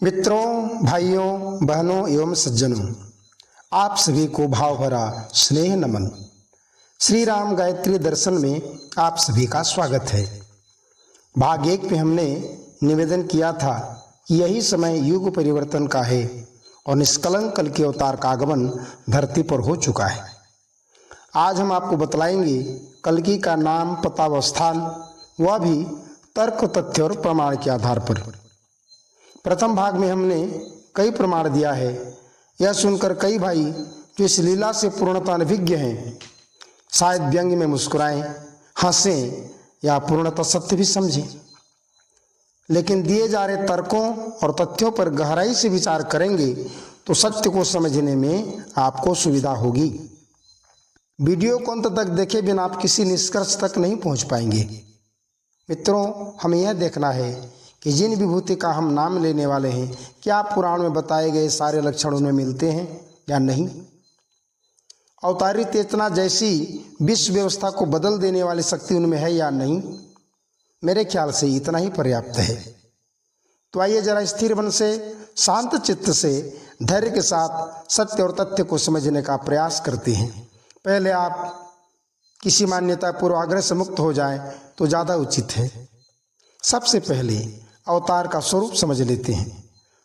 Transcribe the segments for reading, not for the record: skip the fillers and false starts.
मित्रों, भाइयों, बहनों एवं सज्जनों, आप सभी को भाव भरा स्नेह नमन। श्री राम गायत्री दर्शन में आप सभी का स्वागत है। भाग 1 में हमने निवेदन किया था कि यही समय युग परिवर्तन का है और निष्कलंक कल के अवतार का आगमन धरती पर हो चुका है। आज हम आपको बतलाएंगे कल्कि का नाम, पता व स्थान, वह भी तर्क, तथ्य और प्रमाण के आधार पर। प्रथम भाग में हमने कई प्रमाण दिया है। यह सुनकर कई भाई जो इस लीला से पूर्णतः अनभिज्ञ हैं शायद व्यंग में मुस्कुराएं, हंसें या पूर्णतः सत्य भी समझें, लेकिन दिए जा रहे तर्कों और तथ्यों पर गहराई से विचार करेंगे तो सत्य को समझने में आपको सुविधा होगी। वीडियो को अंत तक देखे बिना आप किसी निष्कर्ष तक नहीं पहुंच पाएंगे। मित्रों, हमें यह देखना है कि जिन विभूति का हम नाम लेने वाले हैं, क्या पुराण में बताए गए सारे लक्षण उनमें मिलते हैं या नहीं। अवतारी चेतना जैसी विश्व व्यवस्था को बदल देने वाली शक्ति उनमें है या नहीं। मेरे ख्याल से इतना ही पर्याप्त है। तो आइए जरा स्थिर मन से, शांत चित्त से, धैर्य के साथ सत्य और तथ्य को समझने का प्रयास करते हैं। पहले आप किसी मान्यता पूर्वाग्रह से मुक्त हो जाएं तो ज़्यादा उचित है। सबसे पहले अवतार का स्वरूप समझ लेते हैं।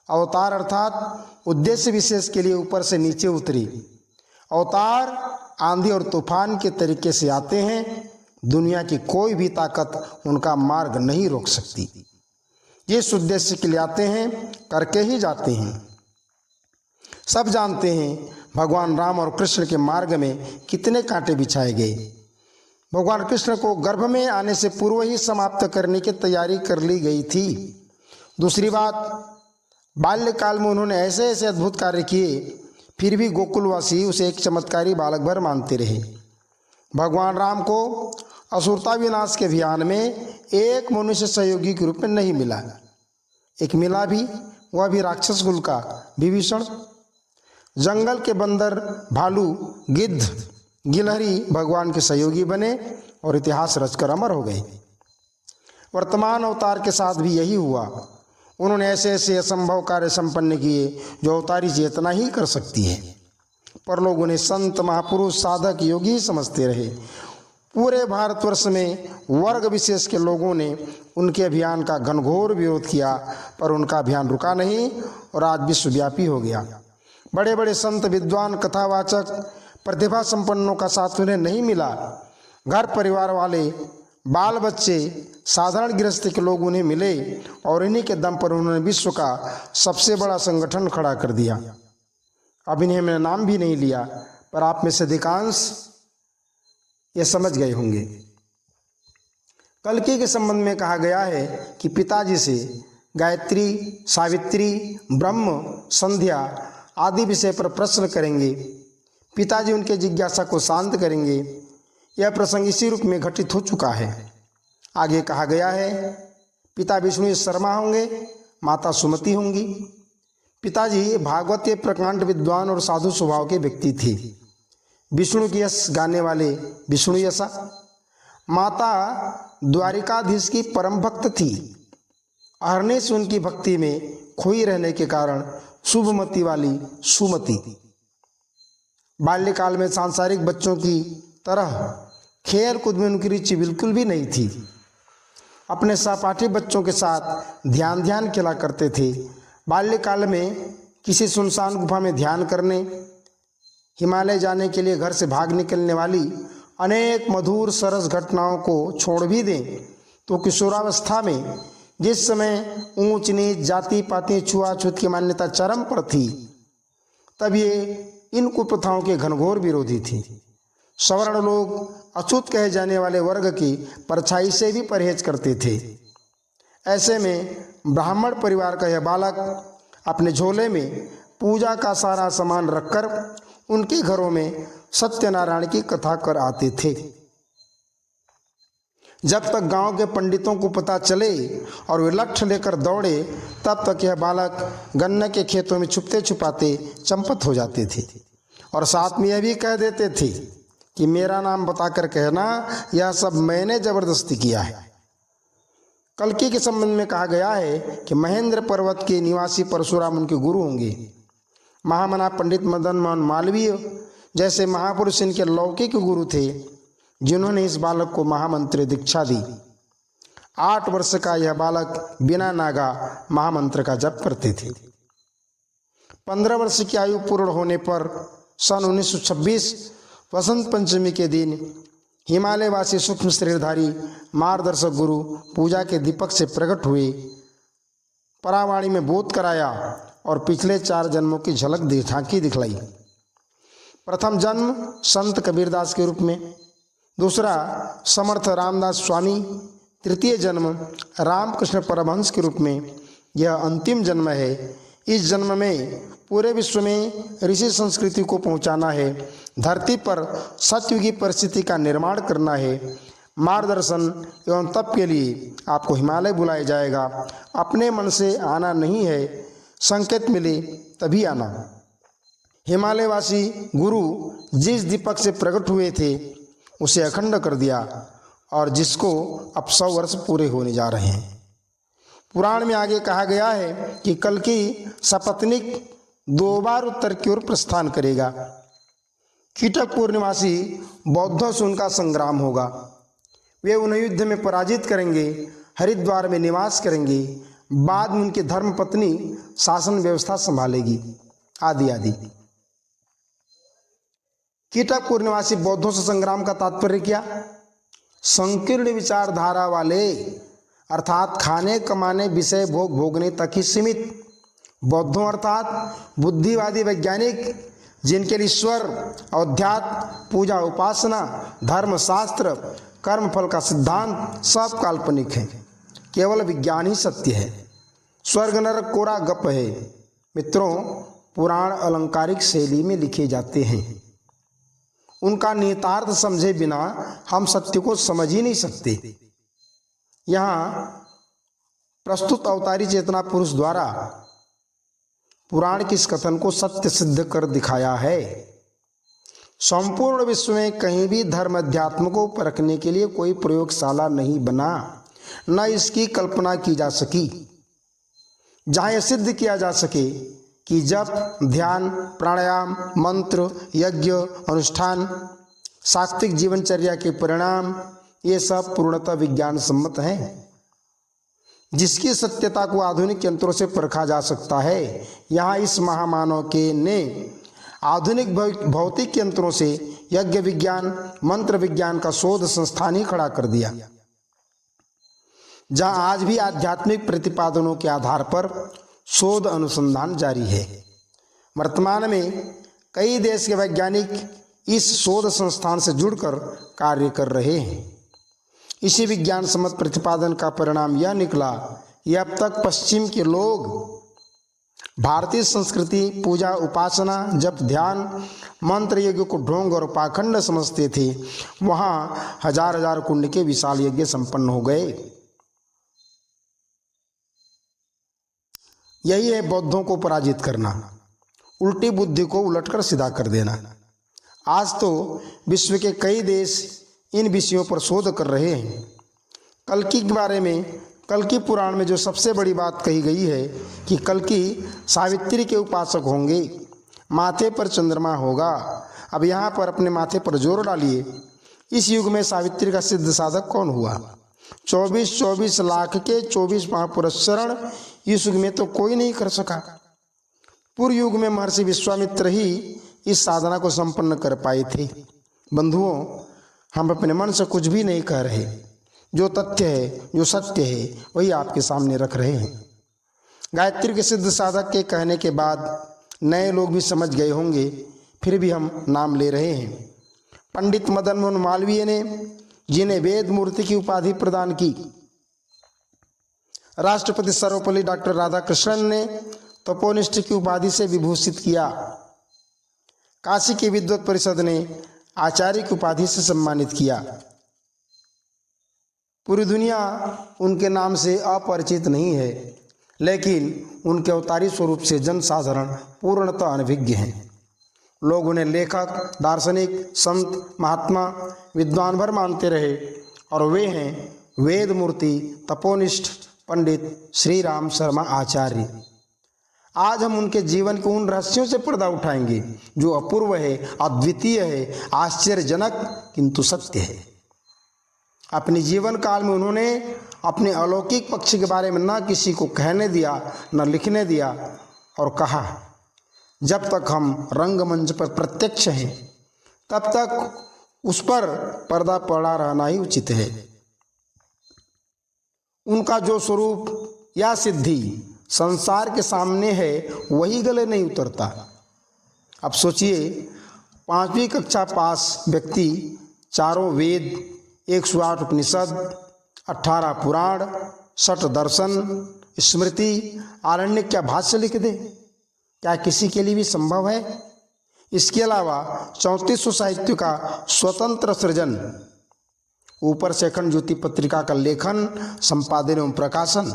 अवतार अर्थात उद्देश्य विशेष के लिए ऊपर से नीचे उतरी। अवतार आंधी और तूफान के तरीके से आते हैं। दुनिया की कोई भी ताकत उनका मार्ग नहीं रोक सकती। जिस उद्देश्य के लिए आते हैं करके ही जाते हैं। सब जानते हैं भगवान राम और कृष्ण के मार्ग में कितने कांटे बिछाए गए। भगवान कृष्ण को गर्भ में आने से पूर्व ही समाप्त करने की तैयारी कर ली गई थी। दूसरी बात, बाल्यकाल में उन्होंने ऐसे ऐसे अद्भुत कार्य किए, फिर भी गोकुलवासी उसे एक चमत्कारी बालक भर मानते रहे। भगवान राम को असुरता विनाश के अभियान में एक मनुष्य सहयोगी के रूप में नहीं मिला। एक मिला भी, वह भी राक्षस कुल का विभीषण। जंगल के बंदर, भालू, गिद्ध, गिलहरी भगवान के सहयोगी बने और इतिहास रचकर अमर हो गए। वर्तमान अवतार के साथ भी यही हुआ। उन्होंने ऐसे ऐसे असंभव कार्य संपन्न किए जो अवतारी चेतना ही कर सकती है, पर लोग उन्हें संत, महापुरुष, साधक, योगी समझते रहे। पूरे भारतवर्ष में वर्ग विशेष के लोगों ने उनके अभियान का घनघोर विरोध किया, पर उनका अभियान रुका नहीं और आज विश्वव्यापी हो गया। बड़े बड़े संत, विद्वान, कथावाचक, प्रतिभा संपन्नों का साथ उन्हें नहीं मिला। घर परिवार वाले, बाल बच्चे, साधारण गृहस्थी के लोग उन्हें मिले और इन्हीं के दम पर उन्होंने विश्व का सबसे बड़ा संगठन खड़ा कर दिया। अब इन्हें मैंने नाम भी नहीं लिया, पर आप में से अधिकांश ये समझ गए होंगे। कल्कि के संबंध में कहा गया है कि पिताजी से गायत्री, सावित्री, ब्रह्म, संध्या आदि विषय पर प्रश्न करेंगे। पिताजी उनके जिज्ञासा को शांत करेंगे। यह प्रसंग इसी रूप में घटित हो चुका है। आगे कहा गया है, पिता विष्णु शर्मा होंगे, माता सुमति होंगी। पिताजी भागवत प्रकांड विद्वान और साधु स्वभाव के व्यक्ति थे। विष्णु की यश गाने वाले विष्णु यशा। माता द्वारिकाधीश की परम भक्त थी। अहरनिश उनकी भक्ति में खोई रहने के कारण शुभमति वाली सुमति। बाल्यकाल में सांसारिक बच्चों की तरह खेल कूद में उनकी रुचि बिल्कुल भी नहीं थी। अपने सहपाठी बच्चों के साथ ध्यान खेला करते थे। बाल्यकाल में किसी सुनसान गुफा में ध्यान करने, हिमालय जाने के लिए घर से भाग निकलने वाली अनेक मधुर सरस घटनाओं को छोड़ भी दें तो किशोरावस्था में, जिस समय ऊंच नीच, जाति पाति, छुआछूत की मान्यता चरम पर थी, तब ये इन कुप्रथाओं के घनघोर विरोधी थी। सवर्ण लोग अछूत कहे जाने वाले वर्ग की परछाई से भी परहेज करते थे। ऐसे में ब्राह्मण परिवार का यह बालक अपने झोले में पूजा का सारा सामान रखकर उनके घरों में सत्यनारायण की कथा कर आते थे। जब तक गांव के पंडितों को पता चले और वे लठ लेकर दौड़े, तब तक यह बालक गन्ने के खेतों में छुपते छुपाते चंपत हो जाते थे और साथ में यह भी कह देते थे कि मेरा नाम बताकर कहना, यह सब मैंने जबरदस्ती किया है। कल्कि के संबंध में कहा गया है कि महेंद्र पर्वत के निवासी परशुराम उनके गुरु होंगे। महामना पंडित मदन मोहन मालवीय जैसे महापुरुष इनके लौकिक गुरु थे, जिन्होंने इस बालक को महामंत्र दीक्षा दी। 8 वर्ष का यह बालक बिना नागा महामंत्र का जप करते थे। 15 वर्ष की आयु पूर्ण होने पर सन 1926 वसंत पंचमी के दिन हिमालयवासी सूक्ष्म शरीरधारी मार्गदर्शक गुरु पूजा के दीपक से प्रकट हुए, परावाणी में बोध कराया और पिछले 4 जन्मों की झलक झांकी दिखलाई। प्रथम जन्म संत कबीरदास के रूप में, दूसरा समर्थ रामदास स्वामी, तृतीय जन्म रामकृष्ण परमहंस के रूप में, यह अंतिम जन्म है। इस जन्म में पूरे विश्व में ऋषि संस्कृति को पहुंचाना है, धरती पर सतयुगी परिस्थिति का निर्माण करना है। मार्गदर्शन एवं तप के लिए आपको हिमालय बुलाया जाएगा। अपने मन से आना नहीं है, संकेत मिले तभी आना। हिमालयवासी गुरु जिस दीपक से प्रकट हुए थे उसे अखंड कर दिया, और जिसको अब 100 वर्ष पूरे होने जा रहे हैं। पुराण में आगे कहा गया है कि कल्कि सपत्नीक 2 बार उत्तर की ओर प्रस्थान करेगा। कीटकपुर निवासी बौद्धों से उनका संग्राम होगा। वे उन्हें युद्ध में पराजित करेंगे, हरिद्वार में निवास करेंगे। बाद में उनकी धर्मपत्नी शासन व्यवस्था संभालेगी, आदि आदि। कीटकपुर निवासी बौद्धों से संग्राम का तात्पर्य क्या? संकीर्ण विचारधारा वाले, अर्थात खाने कमाने विषय भोग भोगने तक ही सीमित बौद्धों अर्थात बुद्धिवादी वैज्ञानिक, जिनके लिए ईश्वर, अध्यात्म, पूजा उपासना, धर्मशास्त्र, कर्मफल का सिद्धांत सब काल्पनिक है, केवल विज्ञान ही सत्य है। स्वर्ग नरक कोरा गप है। मित्रों, पुराण अलंकारिक शैली में लिखे जाते हैं। उनका निहितार्थ समझे बिना हम सत्य को समझ ही नहीं सकते। यहाँ प्रस्तुत अवतारी चेतना पुरुष द्वारा पुराण के इस कथन को सत्य सिद्ध कर दिखाया है। संपूर्ण विश्व में कहीं भी धर्म अध्यात्म को परखने के लिए कोई प्रयोगशाला नहीं बना, न इसकी कल्पना की जा सकी, जहाँ यह सिद्ध किया जा सके कि जप, ध्यान, प्राणायाम, मंत्र, यज्ञ, अनुष्ठान, सात्विक जीवनचर्या के परिणाम ये सब पूर्णतः विज्ञान सम्मत हैं, जिसकी सत्यता को आधुनिक यंत्रों से परखा जा सकता है। यहाँ इस महामानव के ने आधुनिक भौतिक यंत्रों से यज्ञ विज्ञान, मंत्र विज्ञान का शोध संस्थान ही खड़ा कर दिया, जहाँ आज भी आध्यात्मिक प्रतिपादनों के आधार पर शोध अनुसंधान जारी है। वर्तमान में कई देश के वैज्ञानिक इस शोध संस्थान से जुड़कर कार्य कर रहे हैं। इसी विज्ञान सम्मत प्रतिपादन का परिणाम यह निकला कि अब तक पश्चिम के लोग भारतीय संस्कृति, पूजा उपासना, जप ध्यान, मंत्र यज्ञ को ढोंग और पाखंड समझते थे, वहाँ हजार हजार कुंड के विशाल यज्ञ संपन्न हो गए। यही है बौद्धों को पराजित करना, उल्टी बुद्धि को उलटकर सीधा कर देना। आज तो विश्व के कई देश इन विषयों पर शोध कर रहे हैं। कल्कि के बारे में कल्कि पुराण में जो सबसे बड़ी बात कही गई है कि कल्कि सावित्री के उपासक होंगे, माथे पर चंद्रमा होगा। अब यहाँ पर अपने माथे पर जोर डालिए, इस युग में सावित्री का सिद्ध साधक कौन हुआ? 24 लाख के 24 महापुरुष शरण इस युग में तो कोई नहीं कर सका। पूर्व युग में महर्षि विश्वामित्र ही इस साधना को संपन्न कर पाए थे। बंधुओं, हम अपने मन से कुछ भी नहीं कह रहे, जो तथ्य है, जो सत्य है, वही आपके सामने रख रहे हैं। गायत्री के सिद्ध साधक के कहने के बाद नए लोग भी समझ गए होंगे, फिर भी हम नाम ले रहे हैं। पंडित मदन मोहन मालवीय ने, जिन्हें वेद मूर्ति की उपाधि प्रदान की, राष्ट्रपति सर्वपल्ली डॉक्टर राधाकृष्णन ने तपोनिष्ठ की उपाधि से विभूषित किया, काशी की विद्वत परिषद ने आचार्य की उपाधि से सम्मानित किया। पूरी दुनिया उनके नाम से अपरिचित नहीं है, लेकिन उनके अवतारी स्वरूप से जनसाधारण पूर्णतः अनभिज्ञ हैं। लोग उन्हें लेखक, दार्शनिक, संत, महात्मा, विद्वान भर मानते रहे, और वे हैं वेद मूर्ति तपोनिष्ठ पंडित श्री राम शर्मा आचार्य। आज हम उनके जीवन के उन रहस्यों से पर्दा उठाएंगे जो अपूर्व है, अद्वितीय है, आश्चर्यजनक किंतु सत्य है। अपने जीवन काल में उन्होंने अपने अलौकिक पक्ष के बारे में न किसी को कहने दिया न लिखने दिया और कहा, जब तक हम रंगमंच पर प्रत्यक्ष हैं तब तक उस पर पर्दा पड़ा रहना ही उचित है। उनका जो स्वरूप या सिद्धि संसार के सामने है वही गले नहीं उतरता। अब सोचिए, 5वीं कक्षा पास व्यक्ति 4 वेद, 108 उपनिषद, 18 पुराण, 60 दर्शन, स्मृति, आरण्य क्या भाष्य लिख दे? क्या किसी के लिए भी संभव है? इसके अलावा 3400 साहित्य का स्वतंत्र सृजन, ऊपर से अखंड ज्योति पत्रिका का लेखन, संपादन एवं प्रकाशन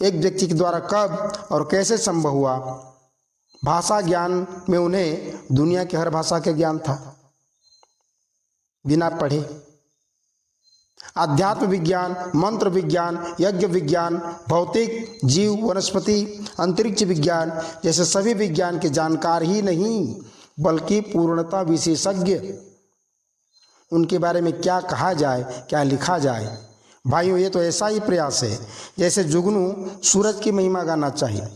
एक व्यक्ति के द्वारा कब और कैसे संभव हुआ? भाषा ज्ञान में उन्हें दुनिया की हर भाषा के ज्ञान था, बिना पढ़े। अध्यात्म विज्ञान, मंत्र विज्ञान, यज्ञ विज्ञान, भौतिक, जीव, वनस्पति, अंतरिक्ष विज्ञान जैसे सभी विज्ञान के जानकार ही नहीं बल्कि पूर्णता विशेषज्ञ। उनके बारे में क्या कहा जाए, क्या लिखा जाए? भाइयों, ये तो ऐसा ही प्रयास है जैसे जुगनू सूरज की महिमा गाना चाहिए।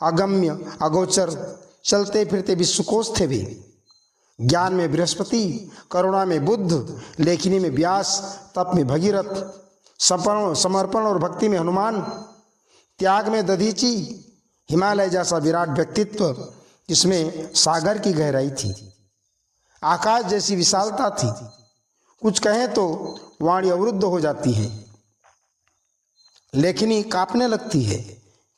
अगम्य, अगोचर, चलते फिरते विश्वकोश थे भी। ज्ञान में बृहस्पति, करुणा में बुद्ध, लेखनी में व्यास, तप में भगीरथ, समर्पण और भक्ति में हनुमान, त्याग में दधीची, हिमालय जैसा विराट व्यक्तित्व जिसमें सागर की गहराई थी, आकाश जैसी विशालता थी। कुछ कहें तो वाणी अवरुद्ध हो जाती है, लेखनी कांपने लगती है,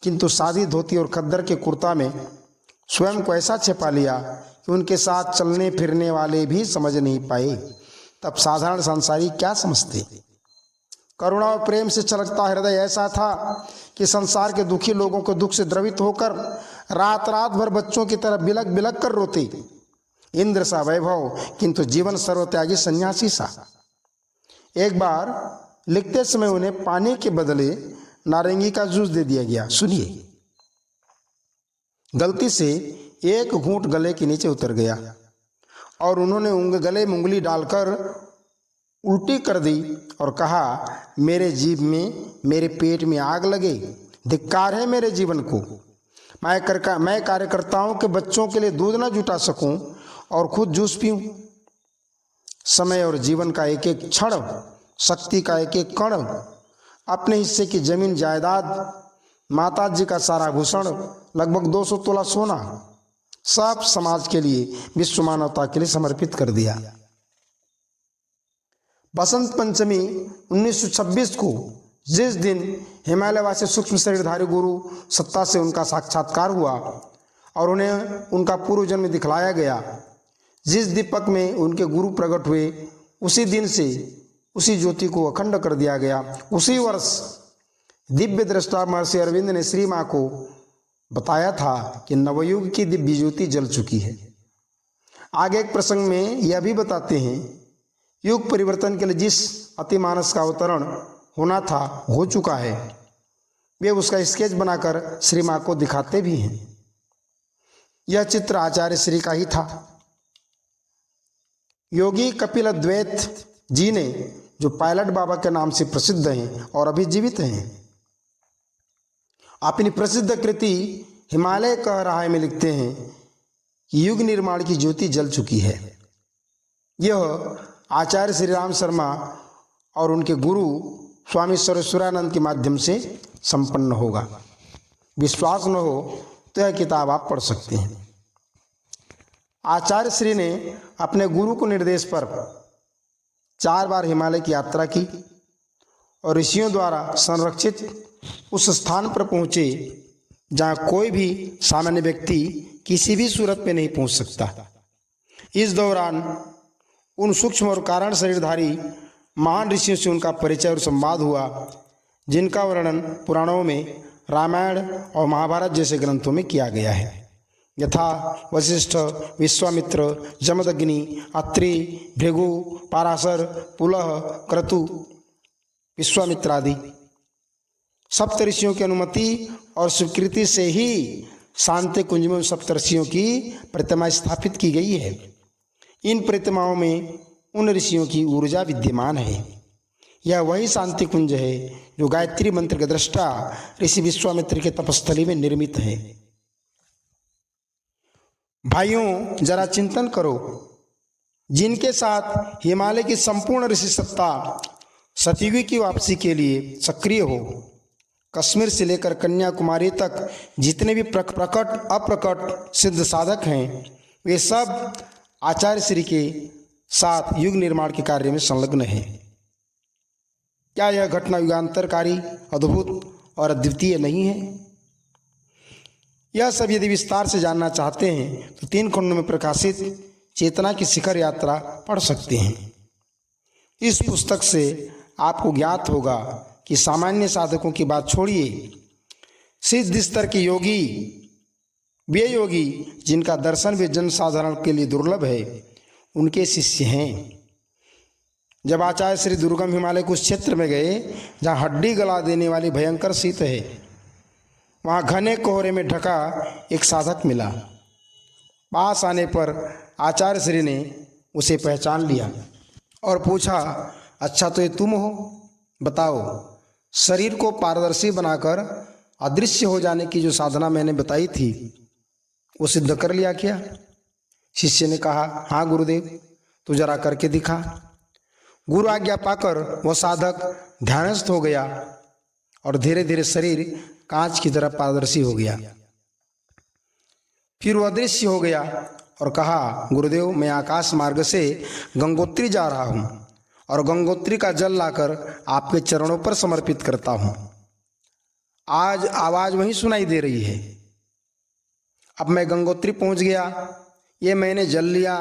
किंतु सादी धोती और खद्दर के कुर्ता में स्वयं को ऐसा छिपा लिया कि उनके साथ चलने फिरने वाले भी समझ नहीं पाए। तब साधारण संसारी क्या समझते? करुणा और प्रेम से छलकता हृदय ऐसा था कि संसार के दुखी लोगों के दुख से द्रवित होकर रात रात भर बच्चों की तरह बिलक बिलक कर रोते। इंद्र सा वैभव किंतु जीवन सर्वत्यागी सन्यासी सा। एक बार लिखते समय उन्हें पानी के बदले नारंगी का जूस दे दिया गया। सुनिए, गलती से एक घूंट गले के नीचे उतर गया और उन्होंने गले में उंगली डालकर उल्टी कर दी और कहा, मेरे जीभ में, मेरे पेट में आग लगे, धिक्कार है मेरे जीवन को। मैं कार्यकर्ताओं के बच्चों के लिए दूध न जुटा सकूं और खुद जूस पीऊं। समय और जीवन का एक एक क्षण, शक्ति का एक एक कण, अपने हिस्से की जमीन जायदाद, माता जी का सारा भूषण, लगभग 200 तोला सोना, सब समाज के लिए, विश्व मानवता के लिए समर्पित कर दिया। बसंत पंचमी 1926 को जिस दिन हिमालयवासी सूक्ष्म शरीरधारी गुरु सत्ता से उनका साक्षात्कार हुआ और उन्हें उनका पूर्व जन्म दिखलाया गया, जिस दीपक में उनके गुरु प्रकट हुए, उसी दिन से उसी ज्योति को अखंड कर दिया गया। उसी वर्ष दिव्य दृष्टा महर्षि अरविंद ने श्री माँ को बताया था कि नवयुग की दिव्य ज्योति जल चुकी है। आगे एक प्रसंग में यह भी बताते हैं, युग परिवर्तन के लिए जिस अतिमानस का अवतरण होना था हो चुका है। वे उसका स्केच बनाकर श्री माँ को दिखाते भी हैं। यह चित्र आचार्य श्री का ही था। योगी कपिल अद्वैत जी ने, जो पायलट बाबा के नाम से प्रसिद्ध हैं और अभी जीवित हैं, अपनी प्रसिद्ध कृति हिमालय कह रहा है में लिखते हैं कि युग निर्माण की ज्योति जल चुकी है। यह आचार्य श्री राम शर्मा और उनके गुरु स्वामी सर्वेश्वरानंद के माध्यम से संपन्न होगा। विश्वास न हो तो यह किताब आप पढ़ सकते हैं। आचार्य श्री ने अपने गुरु को निर्देश पर 4 बार हिमालय की यात्रा की और ऋषियों द्वारा संरक्षित उस स्थान पर पहुँचे जहाँ कोई भी सामान्य व्यक्ति किसी भी सूरत में नहीं पहुँच सकता। इस दौरान उन सूक्ष्म और कारण शरीरधारी महान ऋषियों से उनका परिचय और संवाद हुआ, जिनका वर्णन पुराणों में, रामायण और महाभारत जैसे ग्रंथों में किया गया है। यथा वशिष्ठ, विश्वामित्र, जमदग्नि, अत्रि, भृगु, पाराशर, पुलह, क्रतु विश्वामित्र आदि सप्तऋषियों की अनुमति और स्वीकृति से ही शांति कुंज में सप्तऋषियों की प्रतिमा स्थापित की गई है। इन प्रतिमाओं में उन ऋषियों की ऊर्जा विद्यमान है। यह वही शांति कुंज है जो गायत्री मंत्र के दृष्टा ऋषि विश्वामित्र के तपस्थली में निर्मित है। भाइयों, जरा चिंतन करो, जिनके साथ हिमालय की संपूर्ण ऋषि सत्ता सतयुगी की वापसी के लिए सक्रिय हो, कश्मीर से लेकर कन्याकुमारी तक जितने भी प्रकट अप्रकट सिद्ध साधक हैं, वे सब आचार्य श्री के साथ युग निर्माण के कार्य में संलग्न हैं। क्या यह घटना युगांतरकारी, अद्भुत और अद्वितीय नहीं है? यह सब यदि विस्तार से जानना चाहते हैं तो 3 खंडों में प्रकाशित चेतना की शिखर यात्रा पढ़ सकते हैं। इस पुस्तक से आपको ज्ञात होगा कि सामान्य साधकों की बात छोड़िए, सिद्ध स्तर के योगी, वे योगी जिनका दर्शन भी जन साधारण के लिए दुर्लभ है, उनके शिष्य हैं। जब आचार्य श्री दुर्गम हिमालय के उस क्षेत्र में गए जहाँ हड्डी गला देने वाली भयंकर शीत है, वहाँ घने कोहरे में ढका एक साधक मिला। पास आने पर आचार्य श्री ने उसे पहचान लिया और पूछा, अच्छा तो ये तुम हो, बताओ शरीर को पारदर्शी बनाकर अदृश्य हो जाने की जो साधना मैंने बताई थी वो सिद्ध कर लिया क्या? शिष्य ने कहा, हाँ गुरुदेव, तो जरा करके दिखा। गुरु आज्ञा पाकर वह साधक ध्यानस्थ हो गया और धीरे धीरे शरीर कांच की तरह पारदर्शी हो गया। फिर वह अदृश्य हो गया और कहा, गुरुदेव, मैं आकाश मार्ग से गंगोत्री जा रहा हूँ और गंगोत्री का जल लाकर आपके चरणों पर समर्पित करता हूँ। आज आवाज वहीं सुनाई दे रही है। अब मैं गंगोत्री पहुँच गया, ये मैंने जल लिया,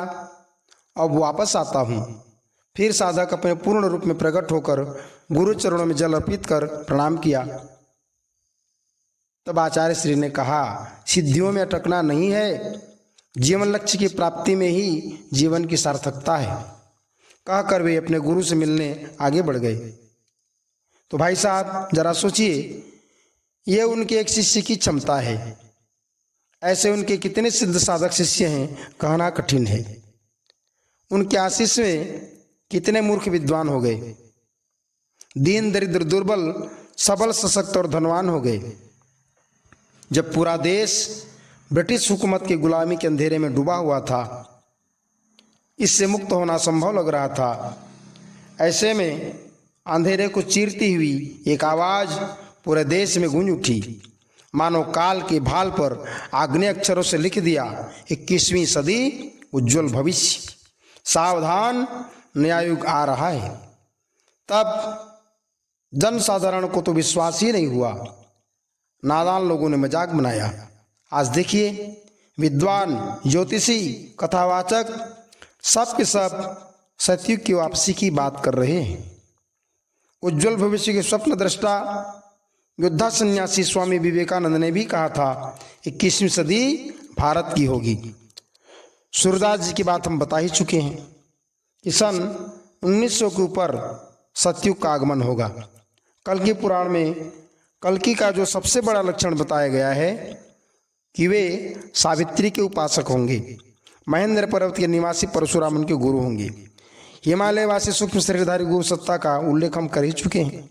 अब वापस आता हूँ। फिर साधक अपने पूर्ण रूप में प्रकट होकर गुरु चरणों में जल अर्पित कर प्रणाम किया। तब आचार्य श्री ने कहा, सिद्धियों में अटकना नहीं है, जीवन लक्ष्य की प्राप्ति में ही जीवन की सार्थकता है। कहकर वे अपने गुरु से मिलने आगे बढ़ गए। तो भाई साहब, जरा सोचिए, ये उनके एक शिष्य की क्षमता है। ऐसे उनके कितने सिद्ध साधक शिष्य हैं, कहना कठिन है। उनके आशीष में कितने मूर्ख विद्वान हो गए, दीन दरिद्र दुर्बल सबल सशक्त और धनवान हो गए। जब पूरा देश ब्रिटिश हुकूमत की गुलामी के अंधेरे में डूबा हुआ था, इससे मुक्त होना संभव लग रहा था, ऐसे में अंधेरे को चीरती हुई एक आवाज पूरे देश में गूंज उठी, मानो काल के भाल पर आग्नेय अक्षरों से लिख दिया, 21वीं सदी उज्जवल भविष्य, सावधान, नया युग आ रहा है। तब जन साधारण को तो विश्वास ही नहीं हुआ, नादान लोगों ने मजाक बनाया। आज देखिए, विद्वान, ज्योतिषी, कथावाचक सब के सब सतयुग की वापसी की बात कर रहे हैं। उज्जवल भविष्य के स्वप्न दृष्टा योद्धा सन्यासी स्वामी विवेकानंद ने भी कहा था, 21वीं सदी भारत की होगी। सूरदास जी की बात हम बता ही चुके हैं कि सन 1900 के ऊपर सतयुग का आगमन होगा। कल्कि पुराण में कल्कि का जो सबसे बड़ा लक्षण बताया गया है कि वे सावित्री के उपासक होंगे, महेंद्र पर्वत के निवासी परशुराम उनके गुरु होंगे। हिमालयवासी सूक्ष्म शरीरधारी गुरु सत्ता का उल्लेख हम कर ही चुके हैं।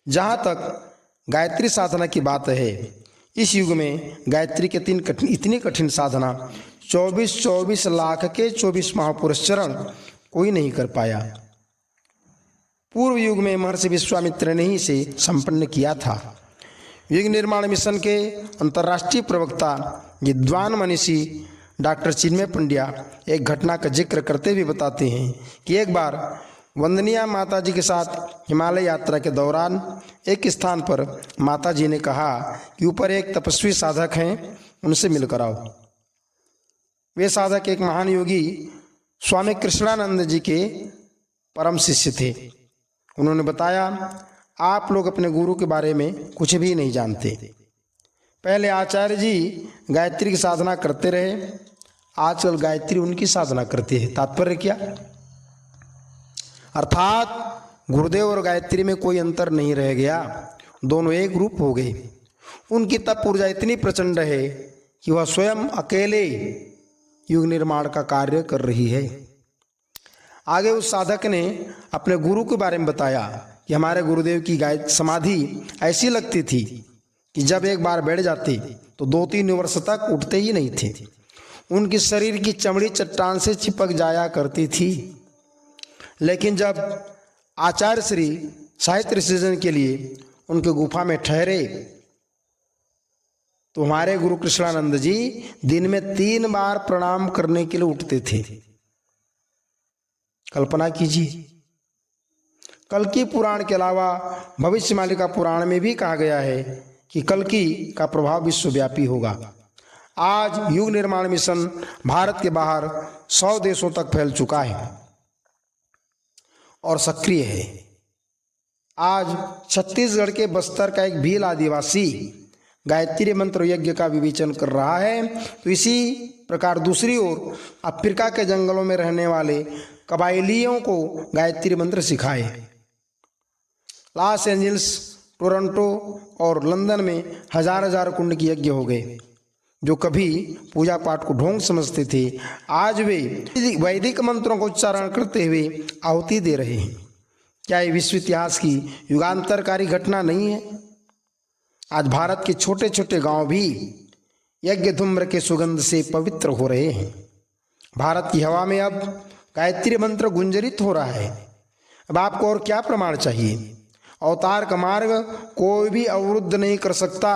जहाँ तक गायत्री साधना की बात है, इस युग में गायत्री के इतनी कठिन साधना 24 लाख के 24 महापुरुष चरण कोई नहीं कर पाया। पूर्व युग में महर्षि विश्वामित्र ने ही इसे संपन्न किया था। युग निर्माण मिशन के अंतर्राष्ट्रीय प्रवक्ता विद्वान मनीषी डॉक्टर चिन्मय पंड्या एक घटना का जिक्र करते हुए बताते हैं कि एक बार वंदनिया माता जी के साथ हिमालय यात्रा के दौरान एक स्थान पर माता जी ने कहा कि ऊपर एक तपस्वी साधक हैं, उनसे मिलकर आओ। वे साधक एक महान योगी स्वामी कृष्णानंद जी के परम शिष्य थे। उन्होंने बताया, आप लोग अपने गुरु के बारे में कुछ भी नहीं जानते। पहले आचार्य जी गायत्री की साधना करते रहे, आजकल गायत्री उनकी साधना करती है। तात्पर्य क्या? अर्थात गुरुदेव और गायत्री में कोई अंतर नहीं रह गया, दोनों एक रूप हो गए। उनकी तप ऊर्जा इतनी प्रचंड है कि वह स्वयं अकेले युग निर्माण का कार्य कर रही है। आगे उस साधक ने अपने गुरु के बारे में बताया कि हमारे गुरुदेव की समाधि ऐसी लगती थी कि जब एक बार बैठ जाते तो 2-3 वर्ष तक उठते ही नहीं थे। उनकी शरीर की चमड़ी चट्टान से चिपक जाया करती थी। लेकिन जब आचार्य श्री साहित्य सृजन के लिए उनके गुफा में ठहरे तो हमारे गुरु कृष्णानंद जी दिन में 3 बार प्रणाम करने के लिए उठते थे। कल्पना कीजिए। कल्कि पुराण के अलावा भविष्यमालिका पुराण में भी कहा गया है कि कल्कि का प्रभाव विश्वव्यापी होगा। आज युग निर्माण मिशन भारत के बाहर 100 देशों तक फैल चुका है और सक्रिय है। आज छत्तीसगढ़ के बस्तर का एक भील आदिवासी गायत्री मंत्र यज्ञ का विवेचन कर रहा है, तो इसी प्रकार दूसरी ओर अफ्रीका के जंगलों में रहने वाले कबायलियों को गायत्री मंत्र सिखाए। लॉस एंजल्स, टोरंटो और लंदन में हजार कुंड की यज्ञ हो गए। जो कभी पूजा पाठ को ढोंग समझते थे, आज वे वैदिक मंत्रों का उच्चारण करते हुए आहुति दे रहे हैं। क्या ये विश्व इतिहास की युगांतरकारी घटना नहीं है? आज भारत के छोटे छोटे गांव भी यज्ञ धूम्र के सुगंध से पवित्र हो रहे हैं। भारत की हवा में अब गायत्री मंत्र गुंजरित हो रहा है। अब आपको और क्या प्रमाण चाहिए? अवतार का मार्ग कोई भी अवरुद्ध नहीं कर सकता।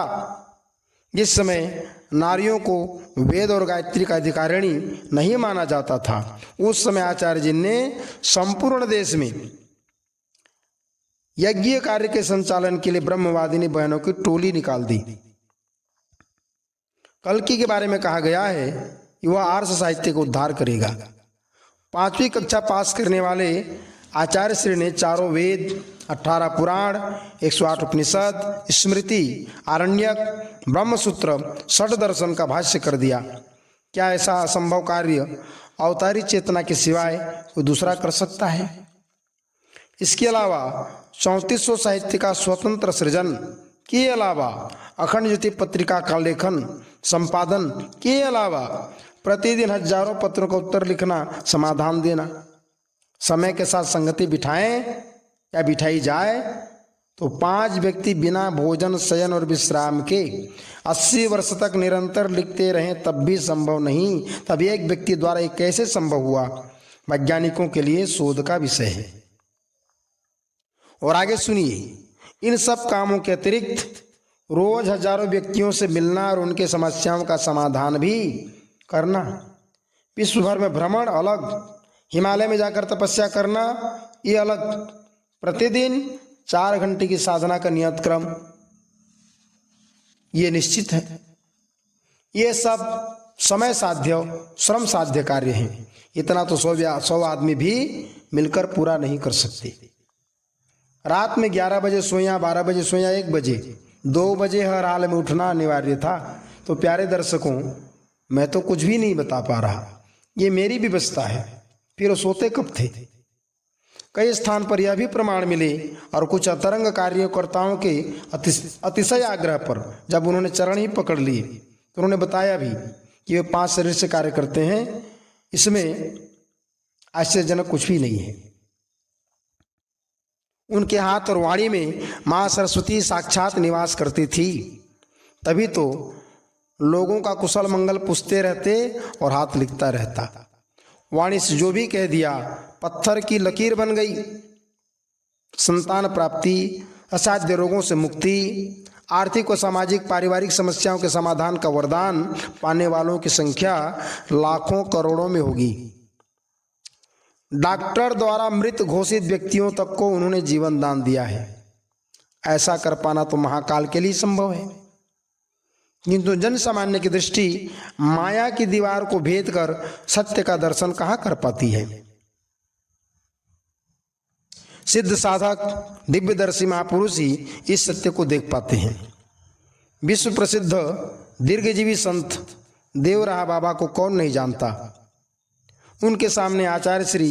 जिस समय नारियों को वेद और गायत्री का अधिकारिणी नहीं माना जाता था, उस समय आचार्य जी ने संपूर्ण देश में यज्ञ कार्य के संचालन के लिए ब्रह्मवादिनी बहनों की टोली निकाल दी। कल्कि के बारे में कहा गया है कि वह आर्ष साहित्य को उद्धार करेगा। 5वीं कक्षा पास करने वाले आचार्य श्री ने 4 वेद, 18 पुराण, 108 उपनिषद, स्मृति, आरण्यक, ब्रह्मसूत्र, 6 दर्शन का भाष्य कर दिया। क्या ऐसा असंभव कार्य अवतारी चेतना के सिवाय कोई दूसरा कर सकता है? इसके अलावा 3400 साहित्य का स्वतंत्र सृजन के अलावा अखंड ज्योति पत्रिका का लेखन संपादन के अलावा प्रतिदिन हजारों पत्रों का उत्तर लिखना, समाधान देना, समय के साथ संगति बिठाएं या बिठाई जाए तो 5 व्यक्ति बिना भोजन, शयन और विश्राम के 80 वर्ष तक निरंतर लिखते रहें तब भी संभव नहीं। तब एक व्यक्ति द्वारा ये कैसे संभव हुआ? वैज्ञानिकों के लिए शोध का विषय है। और आगे सुनिए, इन सब कामों के अतिरिक्त रोज हजारों व्यक्तियों से मिलना और उनके समस्याओं का समाधान भी करना, विश्व भर में भ्रमण अलग, हिमालय में जाकर तपस्या करना ये अलग, प्रतिदिन 4 घंटे की साधना का नियत क्रम ये निश्चित है। ये सब समय साध्य, श्रम साध्य कार्य हैं। इतना तो 100 आदमी भी मिलकर पूरा नहीं कर सकते। रात में 11 बजे सोया, 12 बजे सोया, 1 बजे, 2 बजे हर हाल में उठना अनिवार्य था। तो प्यारे दर्शकों, मैं तो कुछ भी नहीं बता पा रहा, ये मेरी व्यवस्था है। फिर वो सोते कब थे? कई स्थान पर यह भी प्रमाण मिले और कुछ अतरंग कार्यकर्ताओं के अतिशय आग्रह पर जब उन्होंने चरण ही पकड़ लिए तो उन्होंने बताया भी कि वे 5 शरीर से कार्य करते हैं। इसमें आश्चर्यजनक कुछ भी नहीं है। उनके हाथ और वाणी में माँ सरस्वती साक्षात निवास करती थी। तभी तो लोगों का कुशल मंगल पूछते रहते और हाथ लिखता रहता। वाणी से जो भी कह दिया पत्थर की लकीर बन गई। संतान प्राप्ति, असाध्य रोगों से मुक्ति, आर्थिक व सामाजिक पारिवारिक समस्याओं के समाधान का वरदान पाने वालों की संख्या लाखों करोड़ों में होगी। डॉक्टर द्वारा मृत घोषित व्यक्तियों तक को उन्होंने जीवन दान दिया है। ऐसा कर पाना तो महाकाल के लिए संभव है, किंतु जन सामान्य की दृष्टि माया की दीवार को भेद कर सत्य का दर्शन कहाँ कर पाती है। सिद्ध साधक, दिव्यदर्शी महापुरुष ही इस सत्य को देख पाते हैं। विश्व प्रसिद्ध दीर्घजीवी संत देवराहा बाबा को कौन नहीं जानता। उनके सामने आचार्य श्री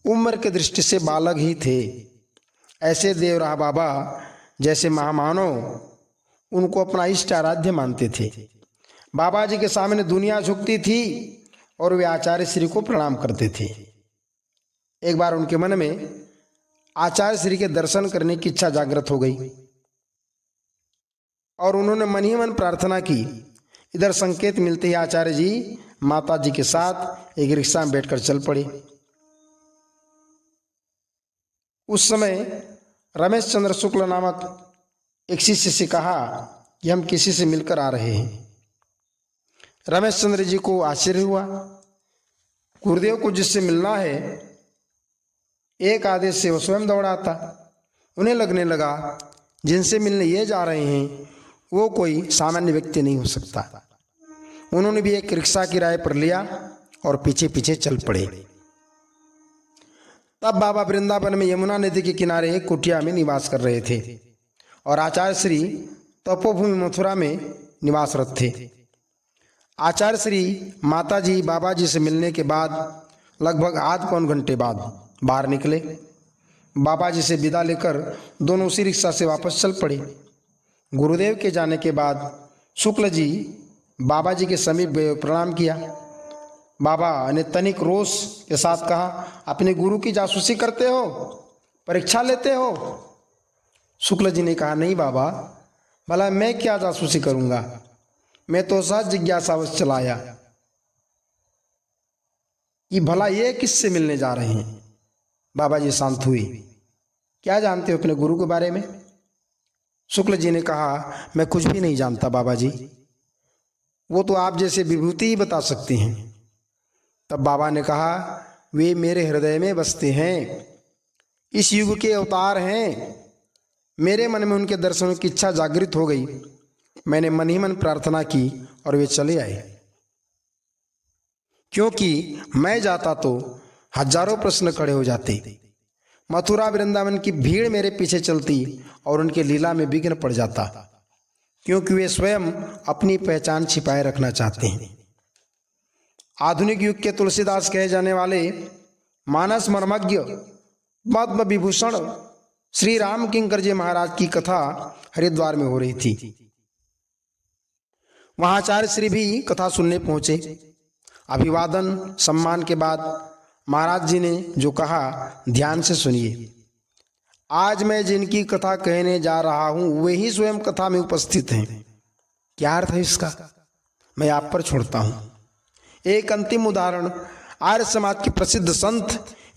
उम्र की दृष्टि से बालक ही थे। ऐसे देवराह बाबा जैसे महामानव उनको अपना इष्ट आराध्य मानते थे। बाबा जी के सामने दुनिया झुकती थी और वे आचार्य श्री को प्रणाम करते थे। एक बार उनके मन में आचार्य श्री के दर्शन करने की इच्छा जागृत हो गई और उन्होंने मन ही मन प्रार्थना की। इधर संकेत मिलते ही आचार्य जी माता जी के साथ एक रिक्शा में बैठकर चल पड़े। उस समय रमेश चंद्र शुक्ल नामक एक शिष्य से कहा कि हम किसी से मिलकर आ रहे हैं। रमेश चंद्र जी को आश्चर्य हुआ। गुरुदेव को जिससे मिलना है एक आदेश से वो स्वयं दौड़ाता। उन्हें लगने लगा जिनसे मिलने ये जा रहे हैं वो कोई सामान्य व्यक्ति नहीं हो सकता। उन्होंने भी एक रिक्शा किराए पर लिया और पीछे पीछे चल पड़े। तब बाबा वृंदावन में यमुना नदी के किनारे एक कुटिया में निवास कर रहे थे और आचार्य श्री तपोभूमि मथुरा में निवासरत थे। आचार्य श्री माता जी बाबा जी से मिलने के बाद लगभग आध पौन घंटे बाद बाहर निकले। बाबा जी से विदा लेकर दोनों उसी रिक्शा से वापस चल पड़े। गुरुदेव के जाने के बाद शुक्ल जी बाबा जी के समीप गए, प्रणाम किया। बाबा ने तनिक रोष के साथ कहा, अपने गुरु की जासूसी करते हो, परीक्षा लेते हो? शुक्ल जी ने कहा, नहीं बाबा, भला मैं क्या जासूसी करूंगा, मैं तो सहज जिज्ञासावश चलाया कि भला ये किससे मिलने जा रहे हैं। बाबा जी शांत हुए। क्या जानते हो अपने गुरु के बारे में? शुक्ल जी ने कहा, मैं कुछ भी नहीं जानता बाबा जी, वो तो आप जैसे विभूति ही बता सकते हैं। तब बाबा ने कहा, वे मेरे हृदय में बसते हैं, इस युग के अवतार हैं। मेरे मन में उनके दर्शनों की इच्छा जागृत हो गई। मैंने मन ही मन प्रार्थना की और वे चले आए। क्योंकि मैं जाता तो हजारों प्रश्न खड़े हो जाते। मथुरा वृंदावन की भीड़ मेरे पीछे चलती और उनके लीला में विघ्न पड़ जाता, क्योंकि वे स्वयं अपनी पहचान छिपाए रखना चाहते हैं। आधुनिक युग के तुलसीदास कहे जाने वाले मानस मर्मज्ञ पद्म विभूषण श्री राम किंकर जी महाराज की कथा हरिद्वार में हो रही थी। वहां आचार्य श्री भी कथा सुनने पहुंचे। अभिवादन सम्मान के बाद महाराज जी ने जो कहा ध्यान से सुनिए। आज मैं जिनकी कथा कहने जा रहा हूं वे ही स्वयं कथा में उपस्थित हैं। क्या अर्थ है इसका, मैं आप पर छोड़ता हूं। एक अंतिम उदाहरण, आर्य समाज के प्रसिद्ध संत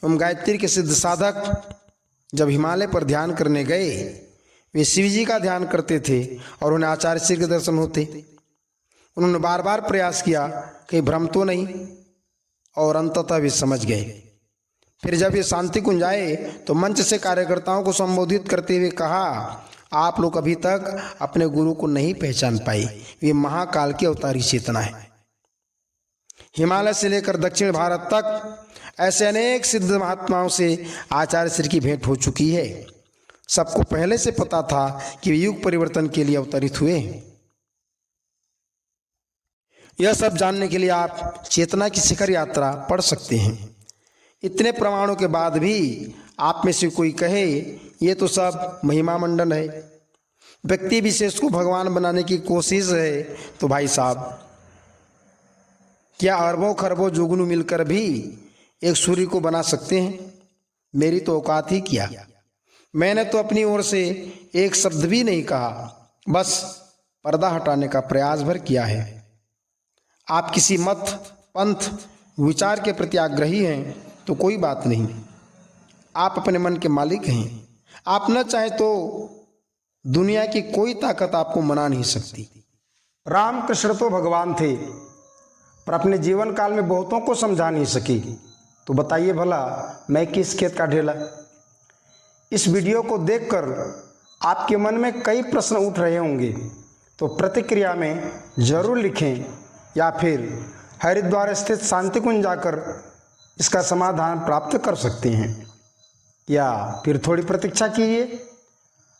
एवं गायत्री के सिद्ध साधक जब हिमालय पर ध्यान करने गए, वे शिव जी का ध्यान करते थे और उन्हें आचार्य श्री के दर्शन होते। उन्होंने बार बार प्रयास किया कहीं भ्रम तो नहीं, और अंततः वे समझ गए। फिर जब ये शांति कुंज आए तो मंच से कार्यकर्ताओं को संबोधित करते हुए कहा, आप लोग अभी तक अपने गुरु को नहीं पहचान पाए, वे महाकाल की अवतारी चेतना है। हिमालय से लेकर दक्षिण भारत तक ऐसे अनेक सिद्ध महात्माओं से आचार्य श्री की भेंट हो चुकी है। सबको पहले से पता था कि वे युग परिवर्तन के लिए अवतरित हुए। यह सब जानने के लिए आप चेतना की शिखर यात्रा पढ़ सकते हैं। इतने प्रमाणों के बाद भी आप में से कोई कहे ये तो सब महिमा मंडन है, व्यक्ति विशेष को भगवान बनाने की कोशिश है, तो भाई साहब क्या अरबों खरबों जुगनू मिलकर भी एक सूर्य को बना सकते हैं? मेरी तो औकात ही क्या। मैंने तो अपनी ओर से एक शब्द भी नहीं कहा, बस पर्दा हटाने का प्रयास भर किया है। आप किसी मत पंथ विचार के प्रति आग्रही हैं तो कोई बात नहीं, आप अपने मन के मालिक हैं। आप न चाहे तो दुनिया की कोई ताकत आपको मना नहीं सकती। रामकृष्ण तो भगवान थे पर अपने जीवन काल में बहुतों को समझा नहीं सकी, तो बताइए भला मैं किस खेत का ढेला। इस वीडियो को देखकर आपके मन में कई प्रश्न उठ रहे होंगे, तो प्रतिक्रिया में जरूर लिखें या फिर हरिद्वार स्थित शांति कुंज जाकर इसका समाधान प्राप्त कर सकते हैं, या फिर थोड़ी प्रतीक्षा कीजिए।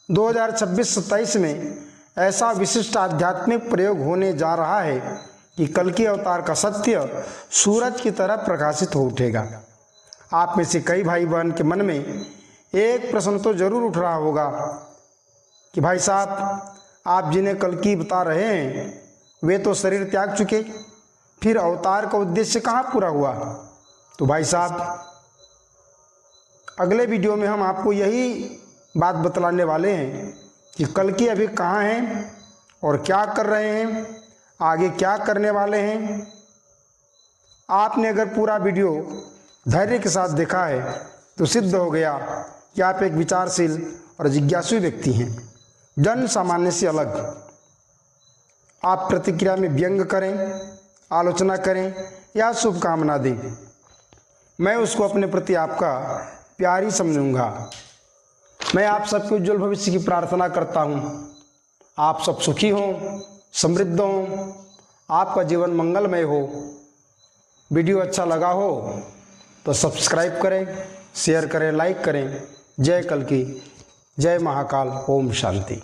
2026-27 में ऐसा विशिष्ट आध्यात्मिक प्रयोग होने जा रहा है कि कल की अवतार का सत्य सूरज की तरह प्रकाशित हो उठेगा। आप में से कई भाई बहन के मन में एक प्रश्न तो जरूर उठ रहा होगा कि भाई साहब, आप जिन्हें कल्कि बता रहे हैं वे तो शरीर त्याग चुके, फिर अवतार का उद्देश्य कहाँ पूरा हुआ? तो भाई साहब, अगले वीडियो में हम आपको यही बात बतलाने वाले हैं कि कल्कि अभी कहाँ हैं और क्या कर रहे हैं, आगे क्या करने वाले हैं। आपने अगर पूरा वीडियो धैर्य के साथ देखा है तो सिद्ध हो गया कि आप एक विचारशील और जिज्ञासु व्यक्ति हैं, जन सामान्य से अलग। आप प्रतिक्रिया में व्यंग करें, आलोचना करें या शुभकामना दें, मैं उसको अपने प्रति आपका प्यार ही समझूंगा। मैं आप सबके उज्जवल भविष्य की प्रार्थना करता हूँ। आप सब सुखी हों, समृद्ध हों, आपका जीवन मंगलमय हो। वीडियो अच्छा लगा हो तो सब्सक्राइब करें, शेयर करें, लाइक करें। जय कल्कि, जय महाकाल, ओम शांति।